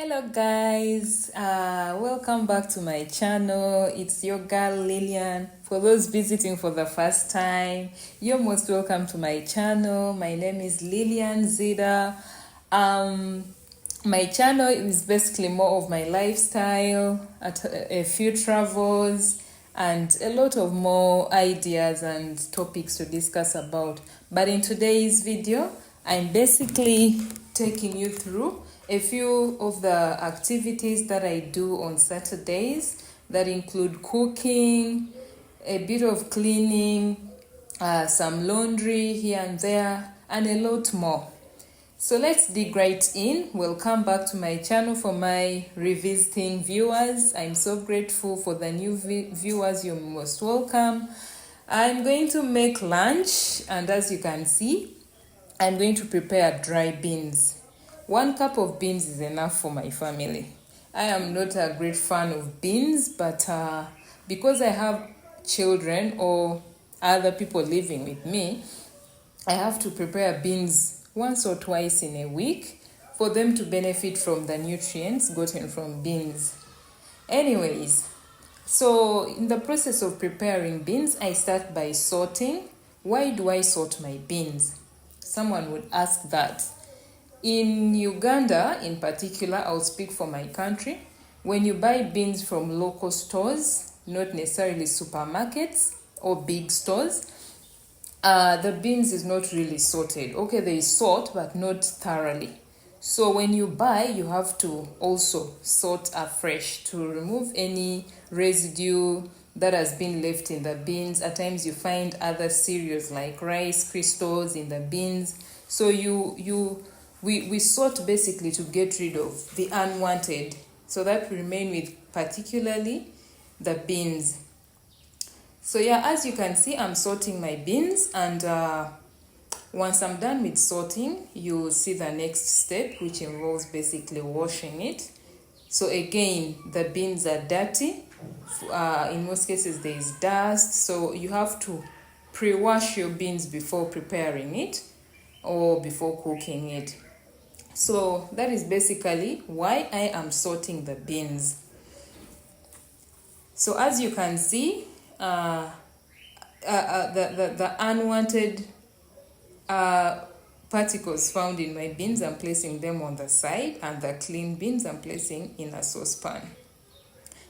Hello guys, welcome back to my channel. It's your girl Lillian. For those visiting for the first time, you're most welcome to my channel. My name is Lillian Zida. My channel is basically more of my lifestyle, a few travels, and a lot of more ideas and topics to discuss about. But in today's video, I'm basically taking you through a few of the activities that I do on Saturdays that include cooking, a bit of cleaning, some laundry here and there, and a lot more. So let's dig right in. Welcome back to my channel for my revisiting viewers. I'm so grateful for the new viewers. You're most welcome. I'm going to make lunch, and as you can see, I'm going to prepare dry beans. 1 cup of beans is enough for my family. I am not a great fan of beans, but because I have children or other people living with me, I have to prepare beans once or twice in a week for them to benefit from the nutrients gotten from beans. Anyways, so in the process of preparing beans, I start by sorting. Why do I sort my beans? Someone would ask that. In Uganda, in particular, I'll speak for my country. When you buy beans from local stores, not necessarily supermarkets or big stores, the beans is not really sorted. Okay, they sort, but not thoroughly. So when you buy, you have to also sort afresh to remove any residue that has been left in the beans. At times you find other cereals like rice crystals in the beans. So we sort basically to get rid of the unwanted, so that we remain with particularly the beans. So yeah, as you can see, I'm sorting my beans, and once I'm done with sorting, you'll see the next step, which involves basically washing it. So again, the beans are dirty. In most cases, there is dust, so you have to pre-wash your beans before preparing it or before cooking it. So that is basically why I am sorting the beans. So as you can see, the unwanted particles found in my beans, I'm placing them on the side, and the clean beans I'm placing in a saucepan.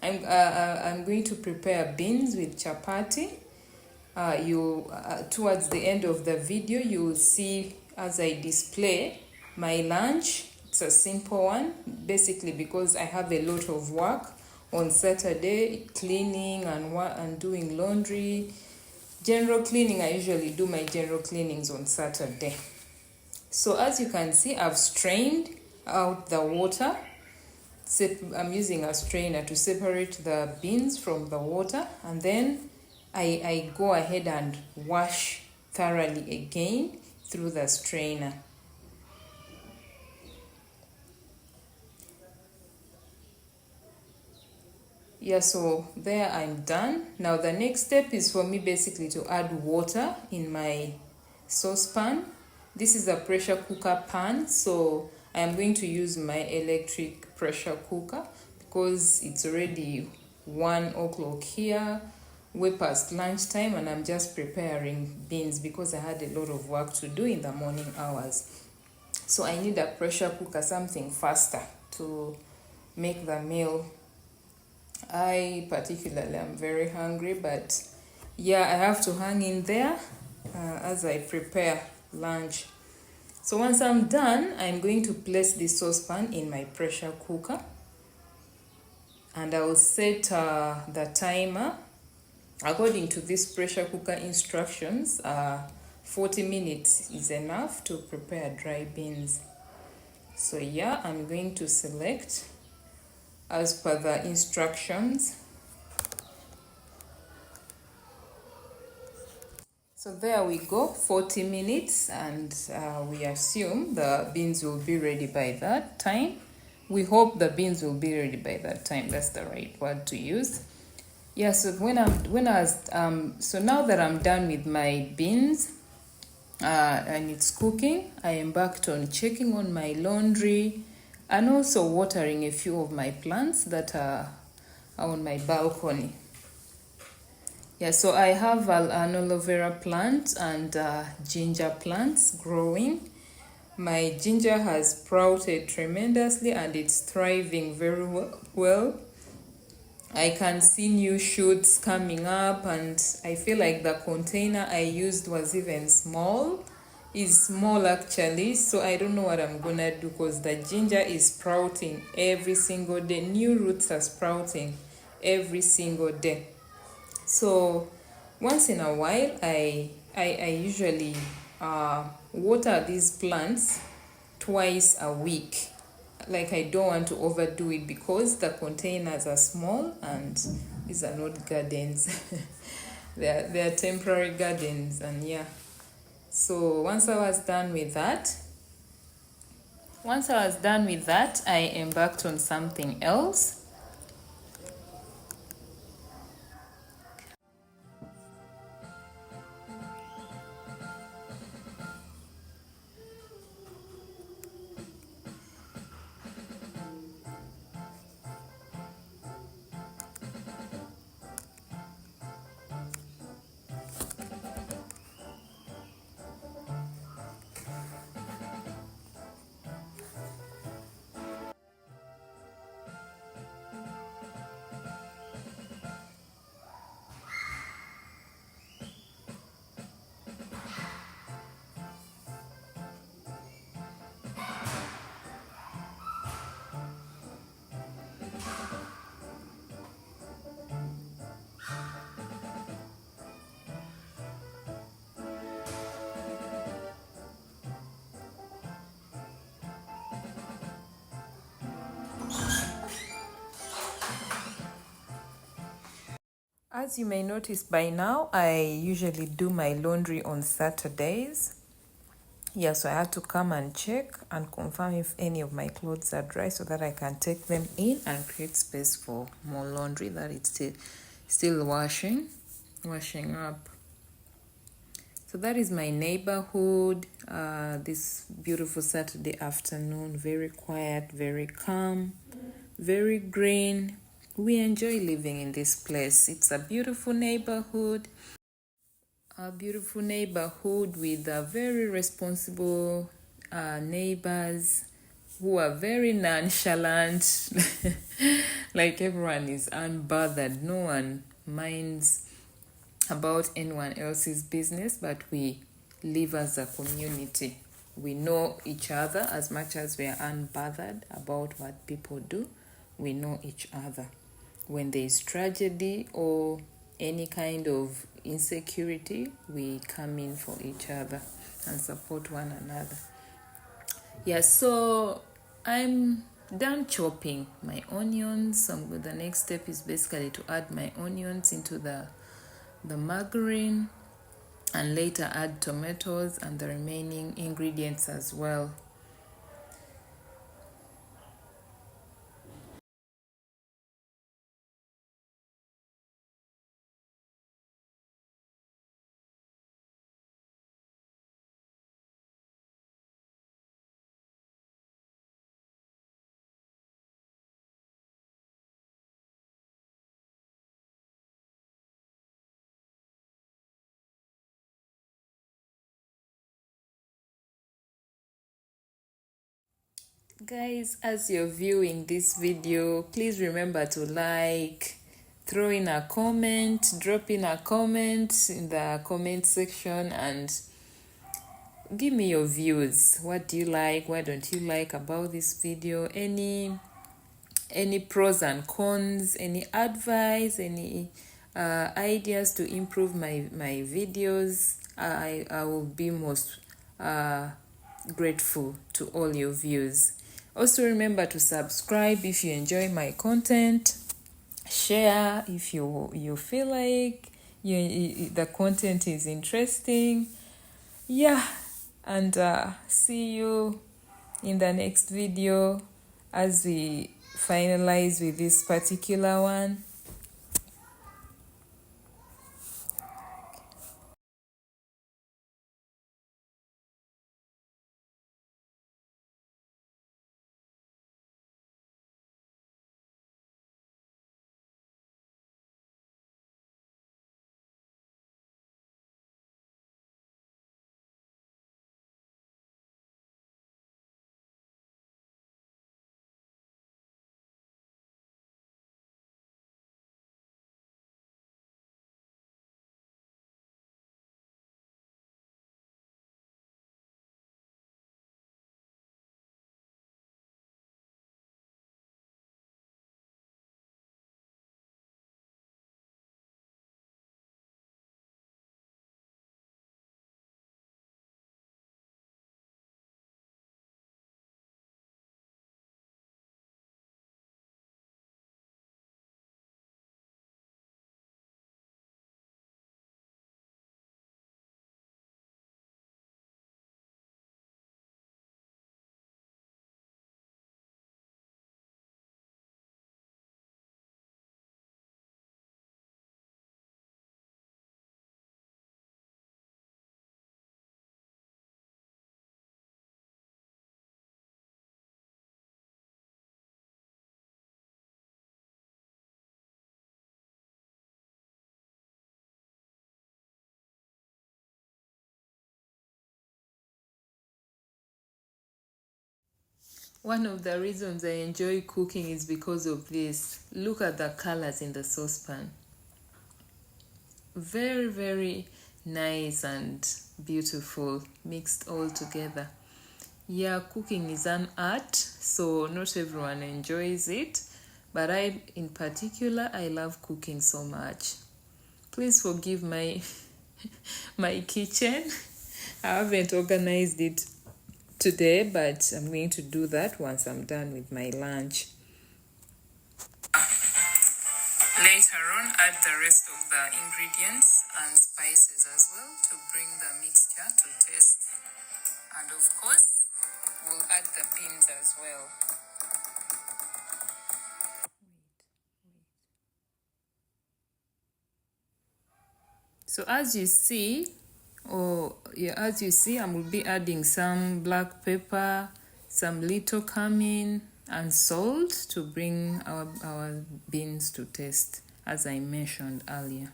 I'm going to prepare beans with chapati. Towards the end of the video, you will see as I display my lunch. It's a simple one, basically because I have a lot of work on Saturday, cleaning and doing laundry. General cleaning, I usually do my general cleanings on Saturday. So as you can see, I've strained out the water. I'm using a strainer to separate the beans from the water, and then I go ahead and wash thoroughly again through the strainer. Yeah, so there I'm done. Now the next step is for me basically to add water in my saucepan. This is a pressure cooker pan, so I am going to use my electric pressure cooker because it's already 1 o'clock here, way past lunchtime, and I'm just preparing beans because I had a lot of work to do in the morning hours. So I need a pressure cooker, something faster to make the meal. I particularly am very hungry, but yeah, I have to hang in there as I prepare lunch. So once I'm done, I'm going to place the saucepan in my pressure cooker, and I will set the timer according to this pressure cooker instructions. 40 minutes is enough to prepare dry beans. So yeah, I'm going to select as per the instructions. So there we go, 40 minutes, and we assume the beans will be ready by that time. We hope the beans will be ready by that time. That's the right word to use. Yeah, so so now that I'm done with my beans and it's cooking, I embarked on checking on my laundry and also watering a few of my plants that are on my balcony. Yeah, so I have an aloe vera plant and ginger plants growing. My ginger has sprouted tremendously and it's thriving very well. I can see new shoots coming up, and I feel like the container I used was even small. Is small actually, so I don't know what I'm gonna do because the ginger is sprouting every single day. New roots are sprouting every single day. So once in a while I usually water these plants twice a week. Like, I don't want to overdo it because the containers are small and these are not gardens. They are temporary gardens, and yeah. So once I was done with that, I embarked on something else. As you may notice by now, I usually do my laundry on Saturdays. Yeah, so I have to come and check and confirm if any of my clothes are dry so that I can take them in and create space for more laundry that it's still washing up. So that is my neighborhood this beautiful Saturday afternoon. Very quiet, very calm, very green. We enjoy living in this place. It's a beautiful neighborhood. With very responsible neighbors who are very nonchalant. Like, everyone is unbothered. No one minds about anyone else's business, but we live as a community. We know each other as much as we are unbothered about what people do. We know each other. When there is tragedy or any kind of insecurity, we come in for each other and support one another. Yeah, so I'm done chopping my onions. The next step is basically to add my onions into the margarine and later add tomatoes and the remaining ingredients as well. Guys, as you're viewing this video, please remember to like, throw in a comment, drop in a comment in the comment section, and give me your views. What do you like? What don't you like about this video? Any pros and cons, any advice, any ideas to improve my videos? I will be most grateful to all your views. Also, remember to subscribe if you enjoy my content. Share if you feel like the content is interesting. Yeah, and see you in the next video as we finalize with this particular one. One of the reasons I enjoy cooking is because of this. Look at the colors in the saucepan. Very, very nice and beautiful, mixed all together. Yeah, cooking is an art, so not everyone enjoys it, but I, in particular, I love cooking so much. Please forgive my my kitchen. I haven't organized it today, but I'm going to do that once I'm done with my lunch. Later on, add the rest of the ingredients and spices as well to bring the mixture to taste. And of course, we'll add the beans as well. So as you see, I will be adding some black pepper, some little cumin, and salt to bring our beans to taste, as I mentioned earlier.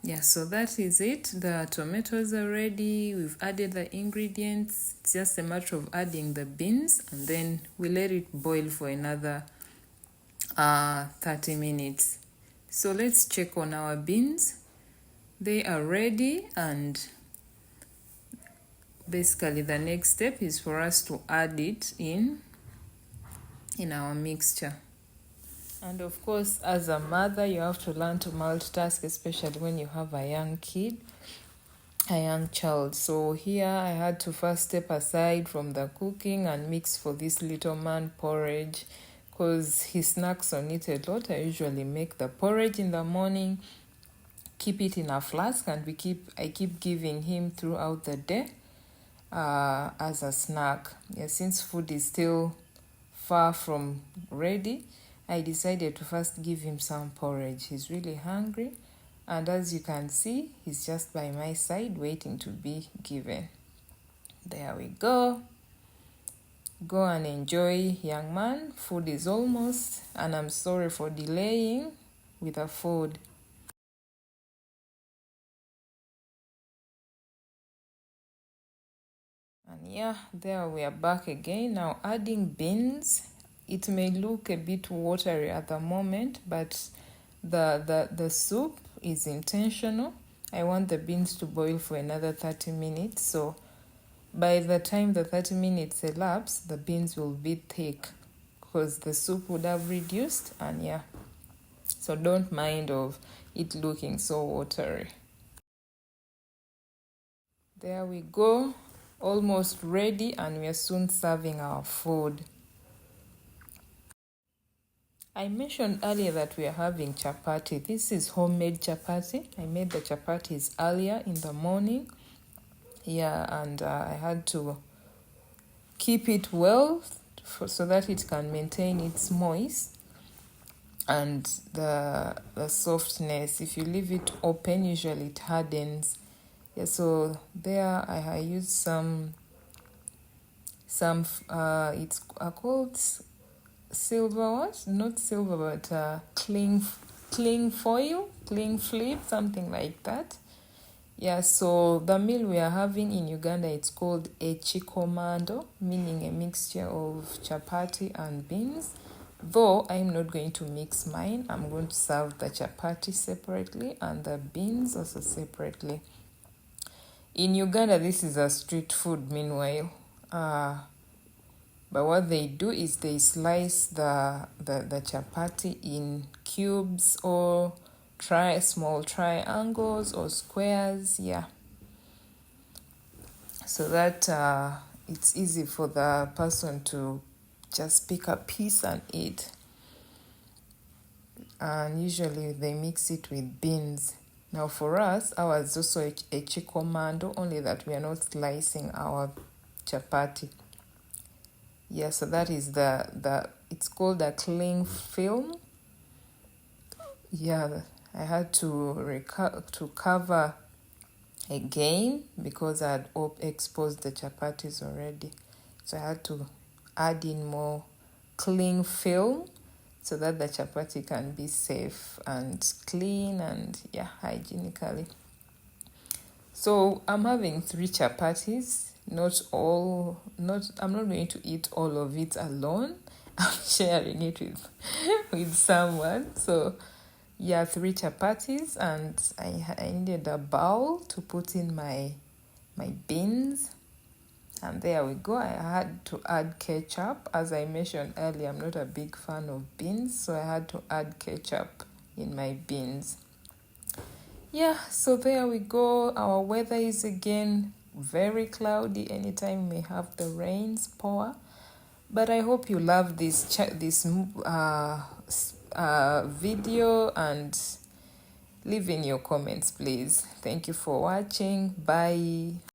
Yeah, so that is it. The tomatoes are ready. We've added the ingredients. It's just a matter of adding the beans, and then we let it boil for another 30 minutes. So let's check on our beans. They are ready, and basically the next step is for us to add it in our mixture. And of course, as a mother, you have to learn to multitask, especially when you have a young kid, a young child. So here I had to first step aside from the cooking and mix for this little man porridge, because he snacks on it a lot. I usually make the porridge in the morning, keep it in a flask, and I keep giving him throughout the day as a snack. Yeah, since food is still far from ready, I decided to first give him some porridge. He's really hungry, and as you can see, he's just by my side waiting to be given. There we go. Go and enjoy, young man. Food is almost, and I'm sorry for delaying with the food. And yeah, there we are back again. Now adding beans. It may look a bit watery at the moment, but the soup is intentional. I want the beans to boil for another 30 minutes. So by the time the 30 minutes elapse, the beans will be thick because the soup would have reduced. And yeah, so don't mind of it looking so watery. There we go. Almost ready, and we are soon serving our food. I mentioned earlier that we are having chapati. This is homemade chapati. I made the chapatis earlier in the morning. Yeah, and I had to keep it well so that it can maintain its moist and the softness. If you leave it open, usually it hardens. Yeah, so there I used some it's called silver what? Not silver, but cling foil, cling flip, something like that. Yeah, so the meal we are having in Uganda, it's called echikomando, meaning a mixture of chapati and beans. Though I'm not going to mix mine, I'm going to serve the chapati separately and the beans also separately. In Uganda, this is a street food, meanwhile. But what they do is they slice the chapati in cubes or small triangles or squares, yeah. So that it's easy for the person to just pick a piece and eat. And usually they mix it with beans. Now for us, ours also a chikomando, only that we are not slicing our chapati. Yeah, so that is it's called a cling film. Yeah, I had to cover again because I had exposed the chapatis already. So I had to add in more cling film so that the chapati can be safe and clean and hygienically. So I'm having 3 chapatis. I'm not going to eat all of it alone. I'm sharing it with someone. So yeah, 3 chapatis, and I needed a bowl to put in my beans. And there we go. I had to add ketchup. As I mentioned earlier, I'm not a big fan of beans, so I had to add ketchup in my beans. Yeah, so there we go. Our weather is again very cloudy. Anytime we may have the rains pour. But I hope you love this video, and leave in your comments, please. Thank you for watching. Bye.